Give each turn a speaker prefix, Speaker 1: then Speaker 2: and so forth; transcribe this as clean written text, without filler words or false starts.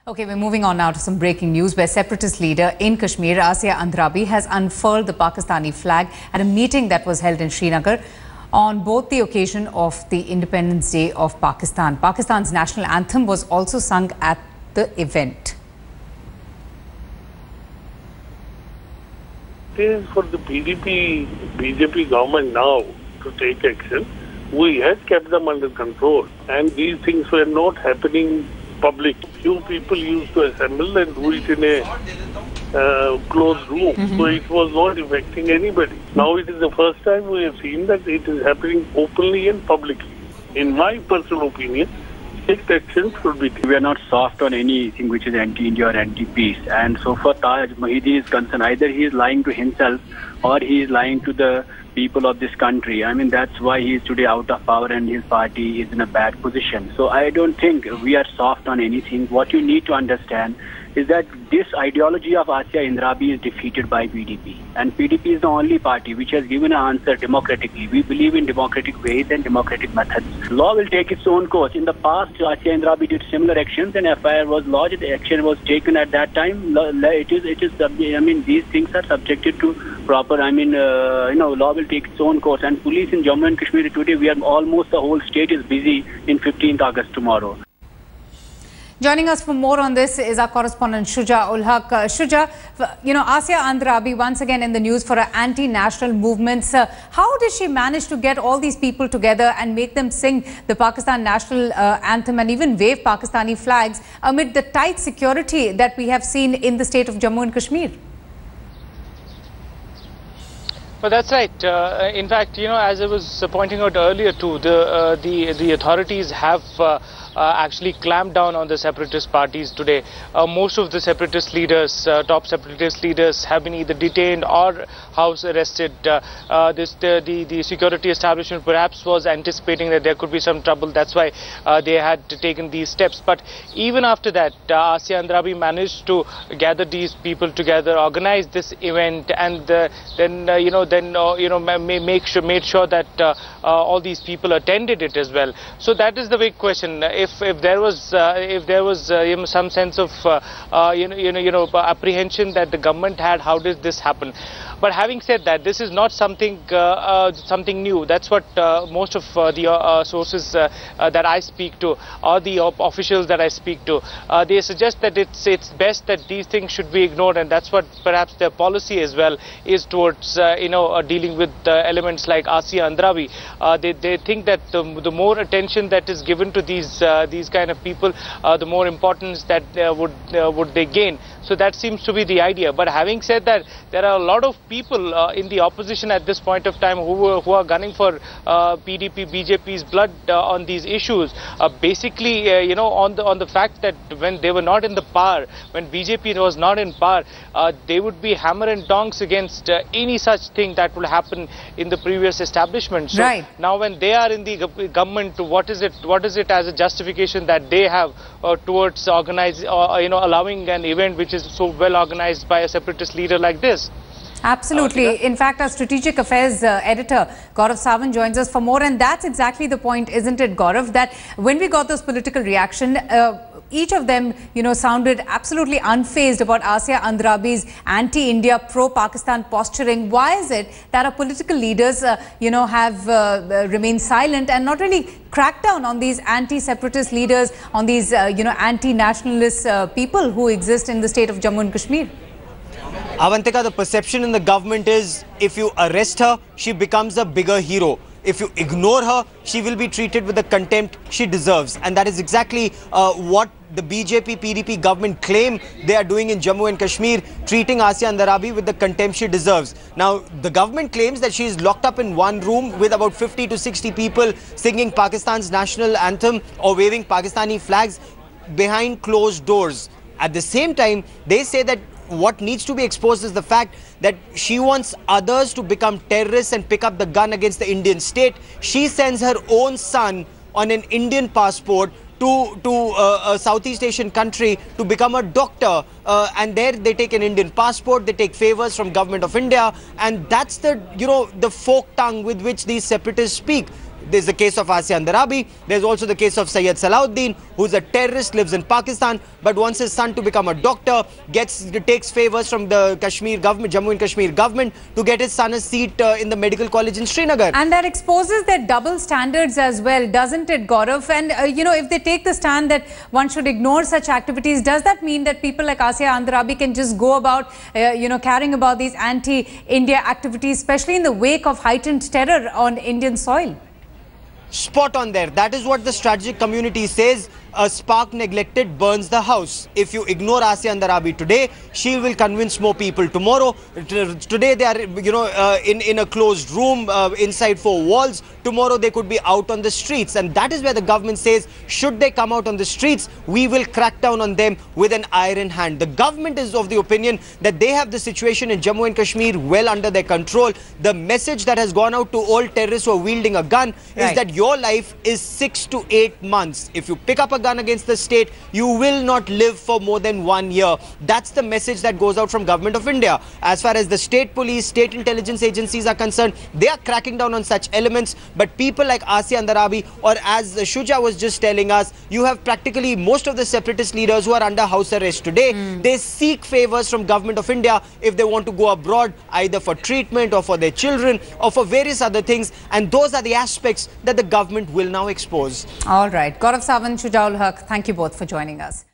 Speaker 1: Okay, we're moving on now to some breaking news where Separatist leader in Kashmir, Asiya Andrabi, has unfurled the Pakistani flag at a meeting that was held in Srinagar on both the occasion of the Independence Day of Pakistan. Pakistan's national anthem was also sung at the event.
Speaker 2: It is for the BJP government now to take action. We had kept them under control, and these things were not happening public. Few people used to assemble and do it in a closed room, so it was not affecting anybody. Now it is the first time we have seen that it is happening openly and publicly. In my personal opinion, strict action should be taken.
Speaker 3: We are not soft on anything which is anti-India or anti-peace. And so far Taj Mahidi is concerned, either he is lying to himself or he is lying to the people of this country. I mean, that's why he is today out of power and his party is in a bad position. So I don't think we are soft on anything. What you need to understand is that this ideology of Asiya Andrabi is defeated by PDP. And PDP is the only party which has given an answer democratically. We believe in democratic ways and democratic methods. Law will take its own course. In the past, Asiya Andrabi did similar actions and FIR was lodged. The action was taken at that time. These things are subjected to proper, law will take its own course. And police in Jammu and Kashmir today, we are almost, the whole state is busy in 15th August tomorrow.
Speaker 1: Joining us for more on this is our correspondent Shuja ul Haq. Shuja, Asiya Andrabi once again in the news for her anti-national movements. How did she manage to get all these people together and make them sing the Pakistan national anthem and even wave Pakistani flags amid the tight security that we have seen in the state of Jammu and Kashmir?
Speaker 4: Well, that's right. In fact, as I was pointing out earlier too, the authorities have actually clamped down on the separatist parties today. Most of the separatist leaders, top separatist leaders, have been either detained or house arrested. The security establishment perhaps was anticipating that there could be some trouble. That's why they had taken these steps. But even after that, Asiya Andrabi managed to gather these people together, organize this event, and made sure that all these people attended it as well. So that is the big question. If there was some sense of apprehension that the government had, how did this happen? But having said that, this is not something new. That's what most of the sources that I speak to, or the officials that I speak to, they suggest that it's best that these things should be ignored, and that's what perhaps their policy as well is towards dealing with elements like Asiya Andrabi. They think that the more attention that is given to these kind of people, the more importance that would they gain. So that seems to be the idea. But having said that, there are a lot of people in the opposition at this point of time who are gunning for BJP's blood on these issues. Basically, on the fact that when they were not in the power, when BJP was not in power, they would be hammer and tongs against any such thing that will happen in the previous establishment. So
Speaker 1: right.
Speaker 4: Now when they are in the government, what is it as a justification that they have towards allowing an event which is so well organized by a separatist leader like this?
Speaker 1: Absolutely. In fact, our strategic affairs editor Gaurav Sawant joins us for more, and that's exactly the point, isn't it, Gaurav, that when we got this political reaction, each of them, sounded absolutely unfazed about Asiya Andrabi's anti-India, pro-Pakistan posturing. Why is it that our political leaders, have remained silent and not really cracked down on these anti-separatist leaders, on these, anti-nationalist people who exist in the state of Jammu and Kashmir?
Speaker 5: Avantika, the perception in the government is if you arrest her, she becomes a bigger hero. If you ignore her, she will be treated with the contempt she deserves. And that is exactly what the BJP-PDP government claim they are doing in Jammu and Kashmir, treating Asiya Andrabi with the contempt she deserves. Now, the government claims that she is locked up in one room with about 50 to 60 people singing Pakistan's national anthem or waving Pakistani flags behind closed doors. At the same time, they say that what needs to be exposed is the fact that she wants others to become terrorists and pick up the gun against the Indian state. She sends her own son on an Indian passport to a Southeast Asian country to become a doctor, and there they take an Indian passport, they take favors from government of India, and that's the the folk tongue with which these separatists speak. There's the case of Asiya Andarabi. There's also the case of Syed Salahuddin, who's a terrorist, lives in Pakistan, but wants his son to become a doctor, takes favors from the Kashmir government, Jammu and Kashmir government, to get his son a seat in the medical college in Srinagar.
Speaker 1: And that exposes their double standards as well, doesn't it, Gaurav? And, if they take the stand that one should ignore such activities, does that mean that people like Asiya Andarabi can just go about, carrying about these anti-India activities, especially in the wake of heightened terror on Indian soil?
Speaker 5: Spot on there. That is what the strategic community says. A spark neglected burns the house. If you ignore Asiya Andarabi today, she will convince more people tomorrow. Today they are, in a closed room inside four walls. Tomorrow they could be out on the streets, and that is where the government says, should they come out on the streets, we will crack down on them with an iron hand. The government is of the opinion that they have the situation in Jammu and Kashmir well under their control. The message that has gone out to all terrorists who are wielding a gun is that your life is 6 to 8 months. If you pick up a gun against the state, you will not live for more than 1 year. That's the message that goes out from Government of India. As far as the state police, state intelligence agencies are concerned, they are cracking down on such elements. But people like Asiya Andarabi, or as Shuja was just telling us, you have practically most of the separatist leaders who are under house arrest today. They seek favors from Government of India if they want to go abroad, either for treatment or for their children or for various other things. And those are the aspects that the government will now expose.
Speaker 1: All right. Gaurav Sawant, Shujaul Haq, thank you both for joining us.